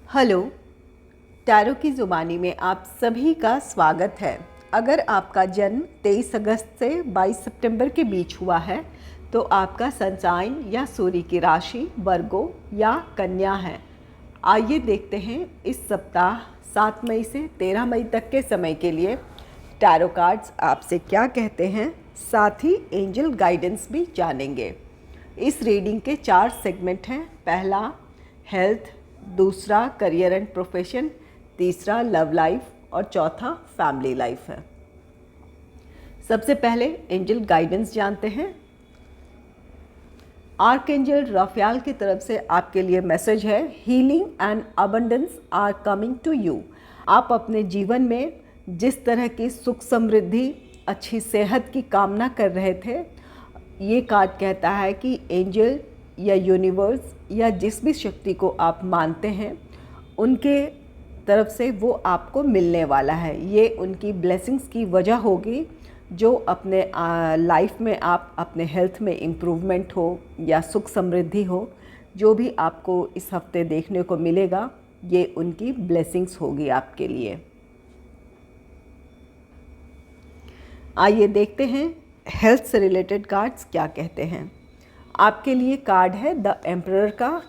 Hello. Tarot की ज़ुबानी में आप सभी का स्वागत है। अगर आपका जन्म 23 अगस्त से 22 सितंबर के बीच हुआ है तो आपका सनसाइन या सूर्य की राशि वर्गो या कन्या है। आइए देखते हैं इस सप्ताह 7 मई से 13 मई तक के समय के लिए टैरो कार्ड्स आपसे क्या कहते हैं, साथ ही एंजल गाइडेंस भी जानेंगे। इस रीडिंग के 4 सेगमेंट हैं। पहला हेल्थ, दूसरा करियर एंड प्रोफेशन, तीसरा लव लाइफ और चौथा फैमिली लाइफ है। सबसे पहले एंजल गाइडेंस जानते हैं। आर्कएंजल राफेल की तरफ से आपके लिए मैसेज है, healing and abundance are coming to you. आप अपने जीवन में जिस तरह की सुख समृद्धि, अच्छी सेहत की कामना कर रहे थे, ये कार्ड कहता है कि एंजल या यूनिवर्स या जिस भी शक्ति को आप मानते हैं उनके तरफ से वो आपको मिलने वाला है। ये उनकी ब्लेसिंग्स की वजह होगी जो अपने लाइफ में आप अपने हेल्थ में इम्प्रूवमेंट हो या सुख समृद्धि हो, जो भी आपको इस हफ्ते देखने को मिलेगा ये उनकी ब्लेसिंग्स होगी आपके लिए। आइए देखते हैं हेल्थ से रिलेटेड कार्ड्स क्या कहते हैं। आपके लिए कार्ड है द एम्परर का,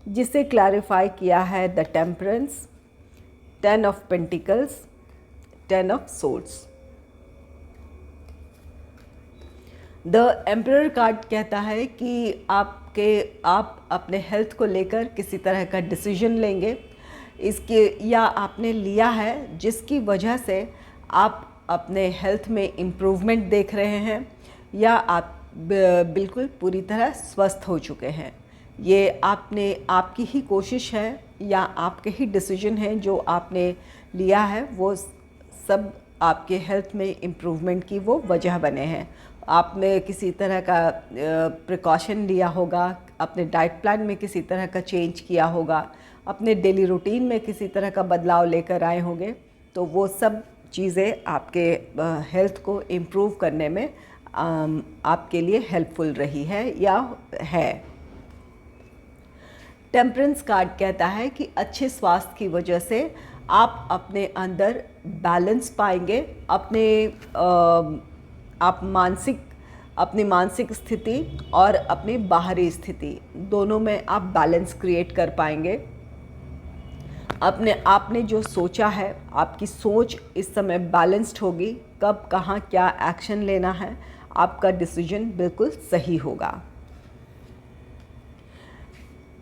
जिसे क्लैरिफाई किया है the temperance, 10 of pentacles, 10 of swords. The emperor card कहता है कि आप अपने हेल्थ को लेकर किसी तरह का डिसीजन लेंगे, इसके या आपने लिया है जिसकी वजह से आप अपने हेल्थ में इम्प्रूवमेंट देख रहे हैं या आप बिल्कुल पूरी तरह स्वस्थ हो चुके हैं। ये आपकी ही कोशिश है या आपके ही डिसीजन हैं जो आपने लिया है, वो सब आपके हेल्थ में इम्प्रूवमेंट की वो वजह बने हैं। आपने किसी तरह का प्रिकॉशन लिया होगा, अपने डाइट प्लान में किसी तरह का चेंज किया होगा, अपने डेली रूटीन में किसी तरह का बदलाव लेकर आए होंगे, तो वो सब चीज़ें आपके हेल्थ को इम्प्रूव करने में आपके लिए हेल्पफुल रही है या है। टेम्परेंस कार्ड कहता है कि अच्छे स्वास्थ्य की वजह से आप अपने अंदर बैलेंस पाएंगे। अपनी मानसिक स्थिति और अपनी बाहरी स्थिति दोनों में आप बैलेंस क्रिएट कर पाएंगे। आपने जो सोचा है, आपकी सोच इस समय बैलेंस्ड होगी। कब कहाँ क्या एक्शन लेना है, आपका डिसीजन बिल्कुल सही होगा।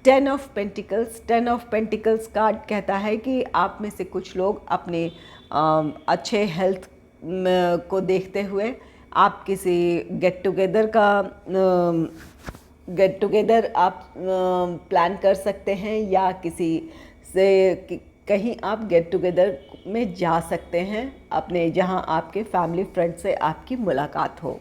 10 ऑफ पेंटिकल्स कार्ड कहता है कि आप में से कुछ लोग अपने अच्छे हेल्थ को देखते हुए आप किसी गेट टुगेदर आप प्लान कर सकते हैं या किसी से कहीं आप गेट टुगेदर में जा सकते हैं अपने, जहां आपके फैमिली फ्रेंड से आपकी मुलाकात हो।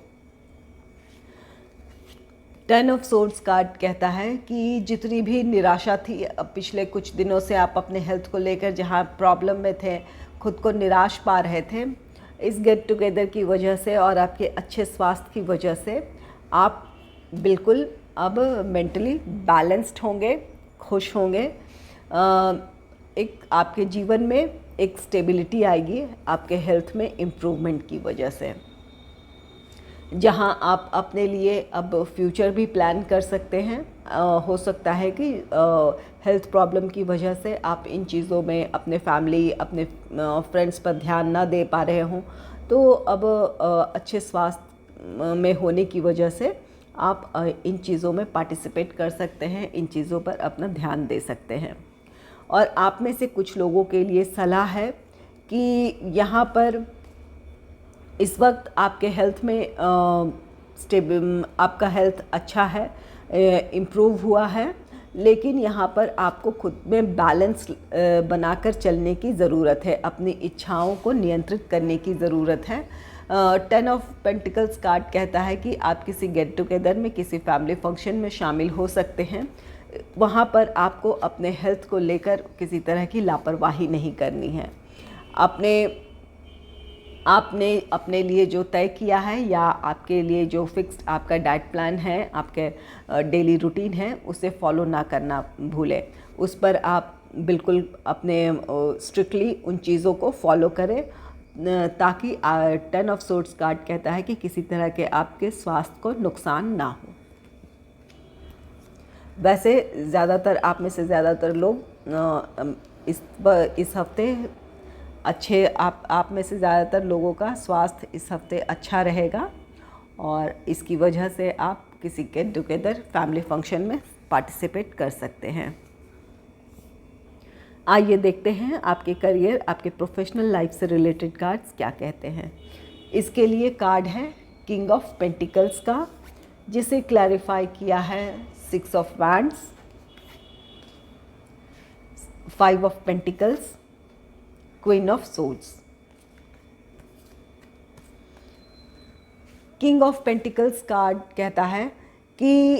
10 ऑफ सोर्ड्स कार्ड कहता है कि जितनी भी निराशा थी पिछले कुछ दिनों से, आप अपने हेल्थ को लेकर जहां प्रॉब्लम में थे, खुद को निराश पा रहे थे, इस गेट टुगेदर की वजह से और आपके अच्छे स्वास्थ्य की वजह से आप बिल्कुल अब मेंटली बैलेंस्ड होंगे, खुश होंगे। एक आपके जीवन में एक स्टेबिलिटी आएगी आपके हेल्थ में इम्प्रूवमेंट की वजह से, जहां आप अपने लिए अब फ्यूचर भी प्लान कर सकते हैं। हो सकता है कि हेल्थ प्रॉब्लम की वजह से आप इन चीज़ों में अपने फैमिली, अपने फ्रेंड्स पर ध्यान ना दे पा रहे हों, तो अब अच्छे स्वास्थ्य में होने की वजह से आप इन चीज़ों में पार्टिसिपेट कर सकते हैं, इन चीज़ों पर अपना ध्यान दे सकते हैं। और आप में से कुछ लोगों के लिए सलाह है कि यहाँ पर इस वक्त आपके हेल्थ में आपका हेल्थ अच्छा है, इम्प्रूव हुआ है, लेकिन यहाँ पर आपको खुद में बैलेंस बनाकर चलने की ज़रूरत है, अपनी इच्छाओं को नियंत्रित करने की ज़रूरत है। 10 ऑफ पेंटिकल्स कार्ड कहता है कि आप किसी गेट टुगेदर में, किसी फैमिली फंक्शन में शामिल हो सकते हैं। वहाँ पर आपको अपने हेल्थ को लेकर किसी तरह की लापरवाही नहीं करनी है। आपने अपने लिए जो तय किया है या आपके लिए जो फिक्स्ड आपका डाइट प्लान है, आपके डेली रूटीन है, उसे फॉलो ना करना भूलें। उस पर आप बिल्कुल अपने स्ट्रिक्टली उन चीज़ों को फॉलो करें, ताकि 10 ऑफ सोर्ड्स कार्ड कहता है कि किसी तरह के आपके स्वास्थ्य को नुकसान ना हो। वैसे ज़्यादातर आप में से ज़्यादातर लोग इस हफ्ते अच्छे, आप में से ज़्यादातर लोगों का स्वास्थ्य इस हफ्ते अच्छा रहेगा, और इसकी वजह से आप किसी गेट टुगेदर फैमिली फंक्शन में पार्टिसिपेट कर सकते हैं। आइए देखते हैं आपके करियर, आपके प्रोफेशनल लाइफ से रिलेटेड कार्ड्स क्या कहते हैं। इसके लिए कार्ड है किंग ऑफ पेंटिकल्स का, जिसे क्लैरिफाई किया है 6 of wands, 5 of pentacles, queen of swords. King of pentacles card कहता है कि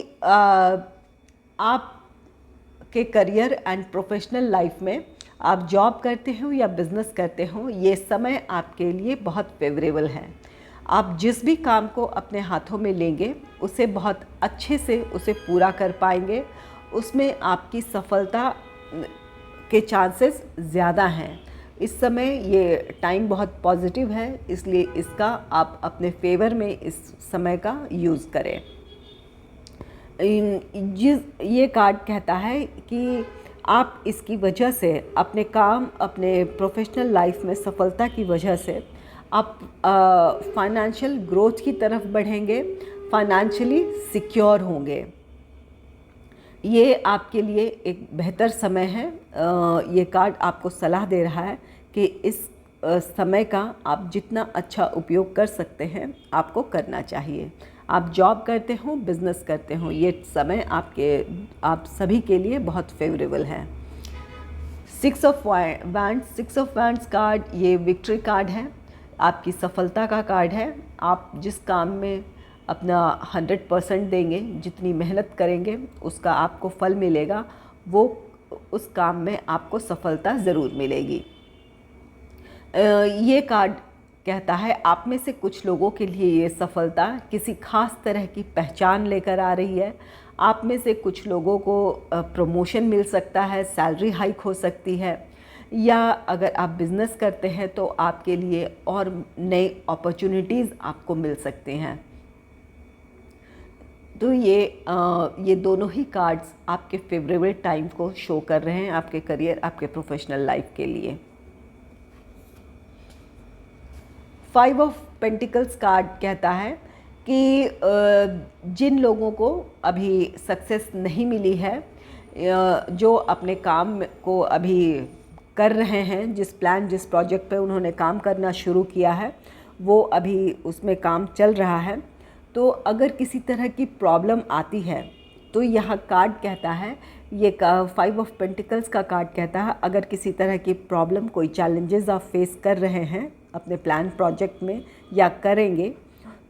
आप के करियर एंड प्रोफेशनल लाइफ में, आप जॉब करते हो या बिज़नेस करते हो, ये समय आपके लिए बहुत फेवरेबल है। आप जिस भी काम को अपने हाथों में लेंगे उसे बहुत अच्छे से उसे पूरा कर पाएंगे, उसमें आपकी सफलता के चांसेस ज़्यादा हैं। इस समय ये टाइम बहुत पॉजिटिव है, इसलिए इसका आप अपने फेवर में इस समय का यूज़ करें। ये कार्ड कहता है कि आप इसकी वजह से अपने काम, अपने प्रोफेशनल लाइफ में सफलता की वजह से आप फाइनेंशियल ग्रोथ की तरफ बढ़ेंगे, फाइनेंशियली सिक्योर होंगे। ये आपके लिए एक बेहतर समय है। ये कार्ड आपको सलाह दे रहा है कि इस समय का आप जितना अच्छा उपयोग कर सकते हैं आपको करना चाहिए। आप जॉब करते हो, बिज़नेस करते हो, ये समय आप सभी के लिए बहुत फेवरेबल है। 6 ऑफ वैंड्स कार्ड ये विक्ट्री कार्ड है, आपकी सफलता का कार्ड है। आप जिस काम में अपना 100% देंगे, जितनी मेहनत करेंगे उसका आपको फल मिलेगा, वो उस काम में आपको सफलता ज़रूर मिलेगी। ये कार्ड कहता है आप में से कुछ लोगों के लिए ये सफलता किसी खास तरह की पहचान लेकर आ रही है। आप में से कुछ लोगों को प्रमोशन मिल सकता है, सैलरी हाइक हो सकती है, या अगर आप बिज़नेस करते हैं तो आपके लिए और नई अपॉर्चुनिटीज़ आपको मिल सकते हैं। तो ये दोनों ही कार्ड्स आपके फेवरेबल टाइम को शो कर रहे हैं आपके करियर, आपके प्रोफेशनल लाइफ के लिए। 5 ऑफ पेंटिकल्स कार्ड कहता है कि जिन लोगों को अभी सक्सेस नहीं मिली है, जो अपने काम को अभी कर रहे हैं, जिस प्रोजेक्ट पे उन्होंने काम करना शुरू किया है वो अभी उसमें काम चल रहा है, तो अगर किसी तरह की प्रॉब्लम आती है तो यह कार्ड कहता है, ये 5 ऑफ पेंटिकल्स का कार्ड कहता है अगर किसी तरह की प्रॉब्लम, कोई चैलेंजेस आप फेस कर रहे हैं अपने प्लान प्रोजेक्ट में या करेंगे,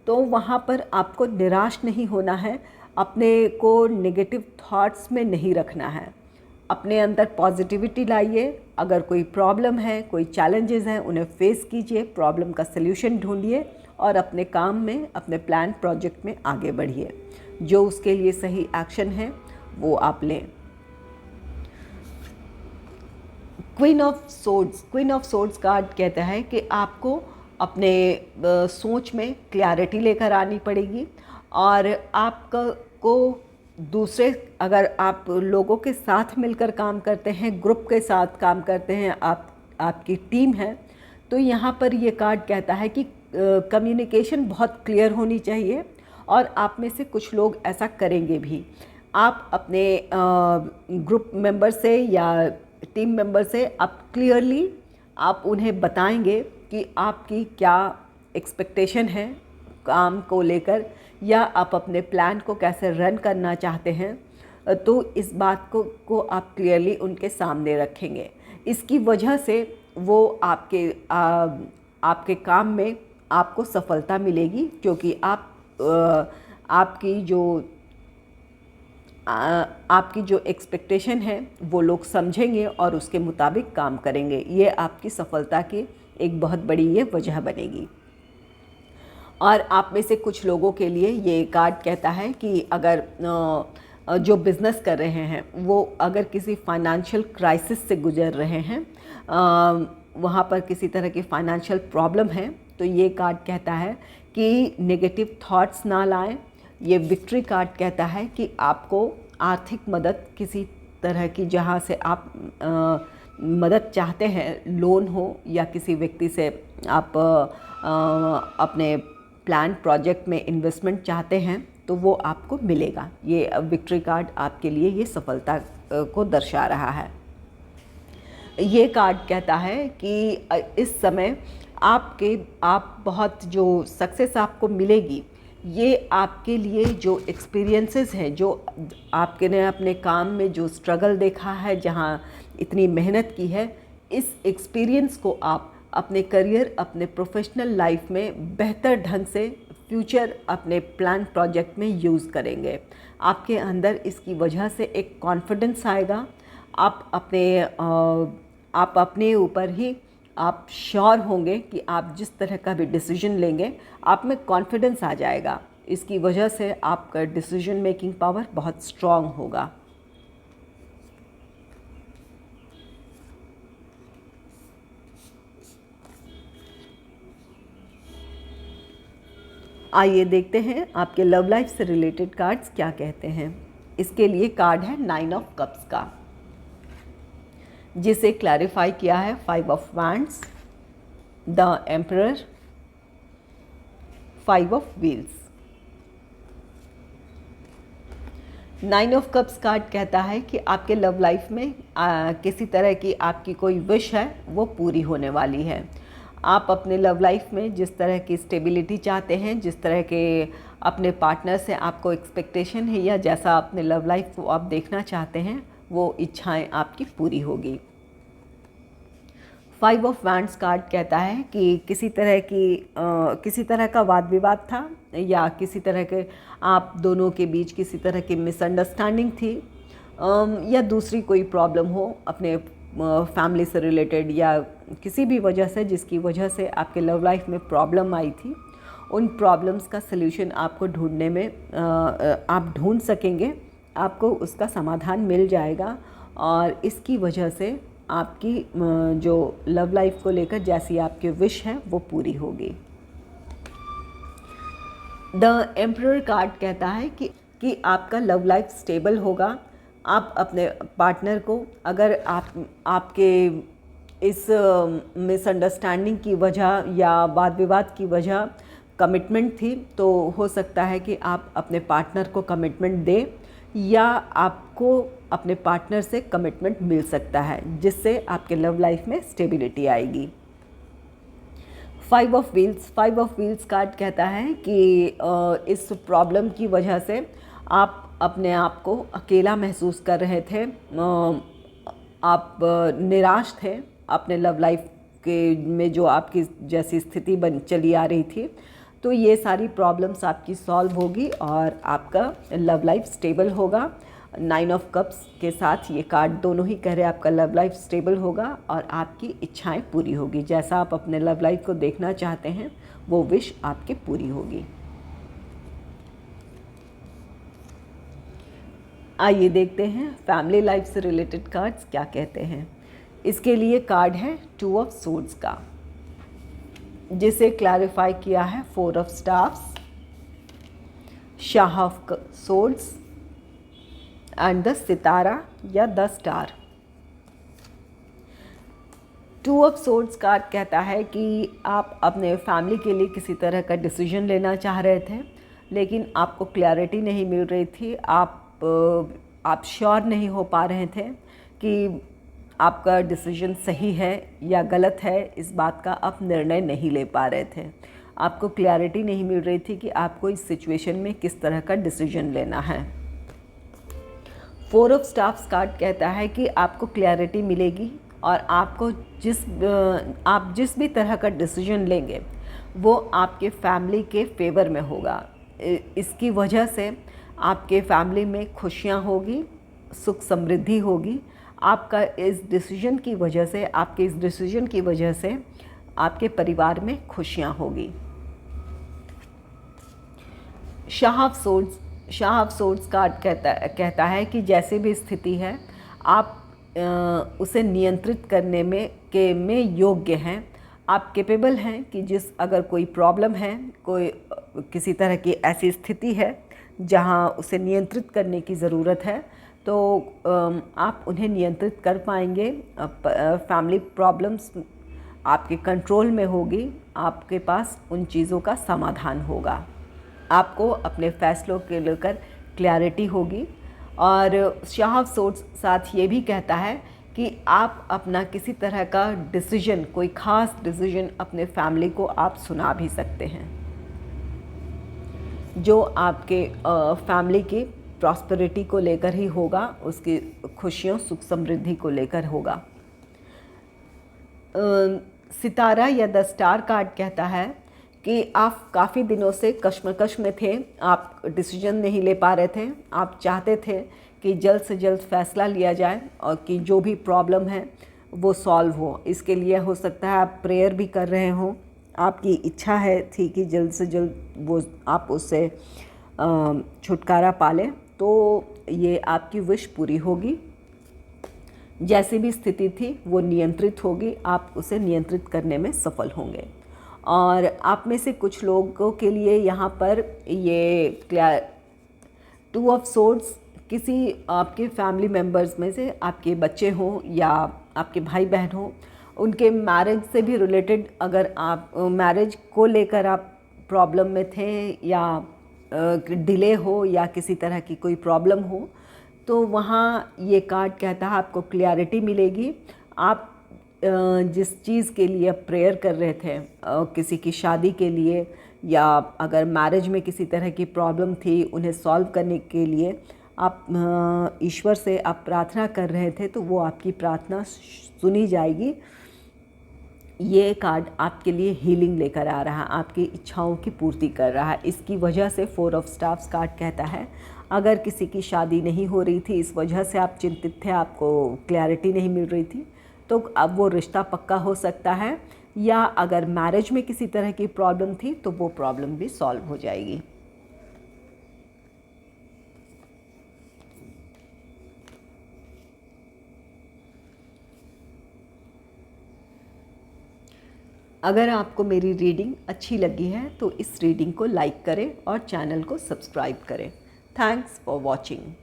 तो वहाँ पर आपको निराश नहीं होना है, अपने को नेगेटिव थॉट्स में नहीं रखना है, अपने अंदर पॉजिटिविटी लाइए। अगर कोई प्रॉब्लम है, कोई चैलेंजेस हैं, उन्हें फेस कीजिए, प्रॉब्लम का सल्यूशन ढूंढिए और अपने काम में, अपने प्लान प्रोजेक्ट में आगे बढ़िए। जो उसके लिए सही एक्शन है वो आप लें। क्वीन ऑफ सोर्ड्स कार्ड कहता है कि आपको अपने सोच में क्लैरिटी लेकर आनी पड़ेगी, और आपको दूसरे, अगर आप लोगों के साथ मिलकर काम करते हैं, ग्रुप के साथ काम करते हैं, आपकी टीम है, तो यहाँ पर ये कार्ड कहता है कि कम्युनिकेशन बहुत क्लियर होनी चाहिए, और आप में से कुछ लोग ऐसा करेंगे भी। आप अपने ग्रुप मेंबर से या टीम मेंबर से आप क्लियरली आप उन्हें बताएंगे कि आपकी क्या एक्सपेक्टेशन है काम को लेकर, या आप अपने प्लान को कैसे रन करना चाहते हैं, तो इस बात को आप क्लियरली उनके सामने रखेंगे। इसकी वजह से वो आपके काम में आपको सफलता मिलेगी, क्योंकि आपकी जो एक्सपेक्टेशन है वो लोग समझेंगे और उसके मुताबिक काम करेंगे। ये आपकी सफलता की एक बहुत बड़ी ये वजह बनेगी। और आप में से कुछ लोगों के लिए ये कार्ड कहता है कि अगर जो बिज़नेस कर रहे हैं वो अगर किसी फाइनेंशियल क्राइसिस से गुजर रहे हैं, वहाँ पर किसी तरह की फाइनेंशियल प्रॉब्लम है, तो ये कार्ड कहता है कि नेगेटिव थॉट्स ना लाएं। ये विक्ट्री कार्ड कहता है कि आपको आर्थिक मदद किसी तरह की, जहाँ से आप मदद चाहते हैं, लोन हो या किसी व्यक्ति से आप अपने प्लान प्रोजेक्ट में इन्वेस्टमेंट चाहते हैं, तो वो आपको मिलेगा। ये विक्ट्री कार्ड आपके लिए ये सफलता को दर्शा रहा है। ये कार्ड कहता है कि इस समय आप बहुत जो सक्सेस आपको मिलेगी, ये आपके लिए जो एक्सपीरियंसेस हैं, जो आपके ने अपने काम में जो स्ट्रगल देखा है, जहाँ इतनी मेहनत की है, इस एक्सपीरियंस को आप अपने करियर, अपने प्रोफेशनल लाइफ में बेहतर ढंग से फ्यूचर अपने प्लान प्रोजेक्ट में यूज़ करेंगे। आपके अंदर इसकी वजह से एक कॉन्फिडेंस आएगा। आप अपने ऊपर ही आप श्योर होंगे कि आप जिस तरह का भी डिसीजन लेंगे, आप में कॉन्फिडेंस आ जाएगा। इसकी वजह से आपका डिसीजन मेकिंग पावर बहुत स्ट्रॉन्ग होगा। आइए देखते हैं आपके लव लाइफ से रिलेटेड कार्ड्स क्या कहते हैं। इसके लिए कार्ड है 9 ऑफ कप्स का, जिसे क्लैरिफाई किया है 5 of wands, the emperor, 5 of wheels. 9 of cups card कहता है कि आपके लव लाइफ में किसी तरह की आपकी कोई विश है, वो पूरी होने वाली है। आप अपने लव लाइफ में जिस तरह की स्टेबिलिटी चाहते हैं, जिस तरह के अपने पार्टनर से आपको एक्सपेक्टेशन है, या जैसा अपने लव लाइफ को आप देखना चाहते हैं, वो इच्छाएं आपकी पूरी होगी। 5 ऑफ वैंड्स कार्ड कहता है कि किसी तरह का वाद विवाद था, या किसी तरह के आप दोनों के बीच किसी तरह की मिसअंडरस्टैंडिंग थी, या दूसरी कोई प्रॉब्लम हो अपने फैमिली से रिलेटेड, या किसी भी वजह से जिसकी वजह से आपके लव लाइफ में प्रॉब्लम आई थी। उन प्रॉब्लम्स का सल्यूशन आपको ढूंढने में आप ढूंढ सकेंगे, आपको उसका समाधान मिल जाएगा, और इसकी वजह से आपकी जो लव लाइफ को लेकर जैसी आपकी विश है वो पूरी होगी। द एम्परर कार्ड कहता है कि आपका लव लाइफ स्टेबल होगा। आप अपने पार्टनर को, अगर आपके इस मिसअंडरस्टैंडिंग की वजह या वाद विवाद की वजह कमिटमेंट थी, तो हो सकता है कि आप अपने पार्टनर को कमिटमेंट दें, या आपको अपने पार्टनर से कमिटमेंट मिल सकता है, जिससे आपके लव लाइफ में स्टेबिलिटी आएगी। 5 ऑफ व्हील्स कार्ड कहता है कि इस प्रॉब्लम की वजह से आप अपने आप को अकेला महसूस कर रहे थे, आप निराश थे अपने लव लाइफ के में जो आपकी जैसी स्थिति चली आ रही थी। तो ये सारी प्रॉब्लम्स आपकी सॉल्व होगी और आपका लव लाइफ स्टेबल होगा। 9 ऑफ कप्स के साथ ये कार्ड दोनों ही कह रहे हैं आपका लव लाइफ स्टेबल होगा और आपकी इच्छाएं पूरी होगी। जैसा आप अपने लव लाइफ को देखना चाहते हैं वो विश आपकी पूरी होगी। आइए देखते हैं फैमिली लाइफ से रिलेटेड कार्ड्स क्या कहते हैं। इसके लिए कार्ड है 2 ऑफ सोर्ड्स का, जिसे क्लैरिफाई किया है 4 ऑफ स्टार्स, शाह ऑफ सोर्ड्स एंड द सितारा या the star. 2 of swords card कहता है कि आप अपने फैमिली के लिए किसी तरह का डिसीजन लेना चाह रहे थे, लेकिन आपको क्लैरिटी नहीं मिल रही थी। आप श्योर नहीं हो पा रहे थे कि आपका डिसीजन सही है या गलत है। इस बात का आप निर्णय नहीं ले पा रहे थे। आपको क्लैरिटी नहीं मिल रही थी कि आपको इस सिचुएशन में किस तरह का डिसीजन लेना है। 4 ऑफ स्टार्स कार्ड कहता है कि आपको क्लैरिटी मिलेगी और आपको आप जिस भी तरह का डिसीजन लेंगे वो आपके फैमिली के फेवर में होगा। इसकी वजह से आपके फैमिली में खुशियाँ होगी, सुख समृद्धि होगी। आपका इस डिसीजन की वजह से आपके परिवार में खुशियाँ होगी। Shah of swords Shah of swords card कहता है कि जैसी भी स्थिति है आप उसे नियंत्रित करने में योग्य हैं। आप कैपेबल हैं कि अगर कोई प्रॉब्लम है, कोई किसी तरह की ऐसी स्थिति है जहां उसे नियंत्रित करने की ज़रूरत है, तो आप उन्हें नियंत्रित कर पाएंगे। फैमिली प्रॉब्लम्स आपके कंट्रोल में होगी, आपके पास उन चीज़ों का समाधान होगा, आपको अपने फैसलों के लेकर क्लैरिटी होगी। और शाह ऑफ सोर्ड्स साथ ये भी कहता है कि आप अपना किसी तरह का डिसीजन, कोई ख़ास डिसीजन अपने फैमिली को आप सुना भी सकते हैं, जो आपके फैमिली की प्रॉस्पेरिटी को लेकर ही होगा, उसकी खुशियों सुख समृद्धि को लेकर होगा। सितारा या द स्टार कार्ड कहता है कि आप काफ़ी दिनों से कश्मकश में थे, आप डिसीजन नहीं ले पा रहे थे, आप चाहते थे कि जल्द से जल्द फ़ैसला लिया जाए और कि जो भी प्रॉब्लम है वो सॉल्व हो। इसके लिए हो सकता है आप प्रेयर भी कर रहे हों, आपकी इच्छा थी कि जल्द से जल्द वो आप उससे छुटकारा पा लें, तो ये आपकी विश पूरी होगी। जैसी भी स्थिति थी वो नियंत्रित होगी, आप उसे नियंत्रित करने में सफल होंगे। और आप में से कुछ लोगों के लिए यहाँ पर ये टू ऑफ सोर्ड्स किसी आपके फैमिली मेम्बर्स में से, आपके बच्चे हों या आपके भाई बहन हों, उनके मैरिज से भी रिलेटेड, अगर आप मैरिज को लेकर आप प्रॉब्लम में थे या डिले हो या किसी तरह की कोई प्रॉब्लम हो, तो वहाँ ये कार्ड कहता है आपको क्लैरिटी मिलेगी। आप जिस चीज़ के लिए प्रेयर कर रहे थे, किसी की शादी के लिए या अगर मैरिज में किसी तरह की प्रॉब्लम थी, उन्हें सॉल्व करने के लिए आप ईश्वर से आप प्रार्थना कर रहे थे, तो वो आपकी प्रार्थना सुनी जाएगी। ये कार्ड आपके लिए हीलिंग लेकर आ रहा है, आपकी इच्छाओं की पूर्ति कर रहा है। इसकी वजह से 4 ऑफ स्टाफ्स कार्ड कहता है अगर किसी की शादी नहीं हो रही थी, इस वजह से आप चिंतित थे, आपको क्लैरिटी नहीं मिल रही थी, तो अब वो रिश्ता पक्का हो सकता है। या अगर मैरिज में किसी तरह की प्रॉब्लम थी तो वो प्रॉब्लम भी सॉल्व हो जाएगी। अगर आपको मेरी रीडिंग अच्छी लगी है तो इस रीडिंग को लाइक करें और चैनल को सब्सक्राइब करें। Thanks for watching.